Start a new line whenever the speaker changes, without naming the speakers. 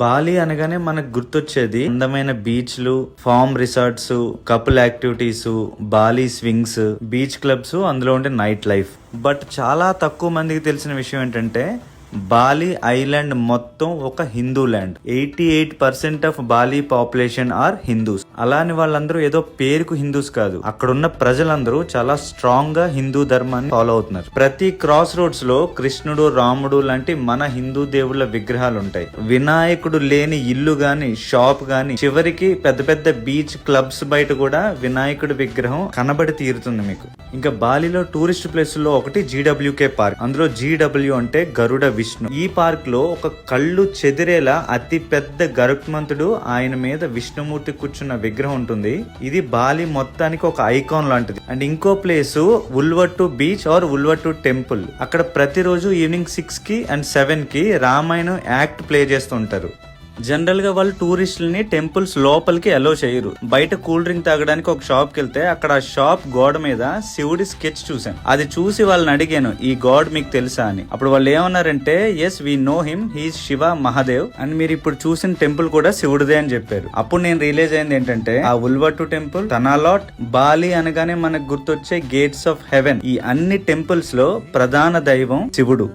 Bali అనగానే మనకు గుర్తొచ్చేది అందమైన బీచ్లు, farm resorts, couple activities, Bali swings, beach clubs, అందులో ఉండే నైట్ లైఫ్. బట్ చాలా తక్కువ మందికి తెలిసిన విషయం ఏంటంటే బాలి ఐలాండ్ మొత్తం ఒక Hindu land. 88% of Bali population are Hindus. అలాని వాళ్ళందరూ ఏదో పేరుకు హిందూస్ కాదు, అక్కడున్న ప్రజలందరూ చాలా స్ట్రాంగ్ గా హిందూ ధర్మాన్ని ఫాలో అవుతున్నారు. ప్రతి క్రాస్ రోడ్స్ లో కృష్ణుడు, రాముడు లాంటి మన హిందూ దేవుళ్ళ విగ్రహాలు ఉంటాయి. వినాయకుడు లేని ఇల్లు గాని, షాప్ గాని, చివరికి పెద్ద పెద్ద బీచ్ క్లబ్స్ బయట కూడా వినాయకుడి విగ్రహం కనబడి తీరుతుంది మీకు. ఇంకా బాలిలో టూరిస్ట్ ప్లేస్ లో ఒకటి GWK పార్క్. అందులో GW అంటే గరుడ విష్ణు. ఈ పార్క్ లో ఒక కళ్ళు చెదిరేలా అతి పెద్ద గరుత్మంతుడు, ఆయన మీద విష్ణుమూర్తి కూర్చున్న విగ్రహం ఉంటుంది. ఇది బాలి మొత్తానికి ఒక ఐకాన్ లాంటిది. అండ్ ఇంకో place Uluwatu beach or Uluwatu temple. అక్కడ ప్రతిరోజు ఈవినింగ్ 6 కి అండ్ 7 కి రామాయణం యాక్ట్ ప్లే చేస్తుంటారు. జనరల్ గా వాళ్ళు టూరిస్టులని టెంపుల్స్ లోపలికి అలో చేయరు. బయట కూల్ డ్రింక్ తాగడానికి ఒక షాప్ కి వెళ్తే అక్కడ ఆ షాప్ గోడ మీద శివుడి స్కెచ్ చూసాను. అది చూసి వాళ్ళని అడిగాను, ఈ గాడ్ మీకు తెలుసా అని. అప్పుడు వాళ్ళు ఏమన్నారంటే, yes we know him, he's Shiva Mahadev and మీరు ఇప్పుడు చూసిన టెంపుల్ కూడా శివుడిదే అని చెప్పారు. అప్పుడు నేను రియలైజ్ అయింది ఏంటంటే, ఆ ఉల్వట్టు టెంపుల్, తనాలాట్, బాలి అనగానే మనకు గుర్తొచ్చే గేట్స్ ఆఫ్ హెవెన్, ఈ అన్ని టెంపుల్స్ లో ప్రధాన దైవం శివుడు.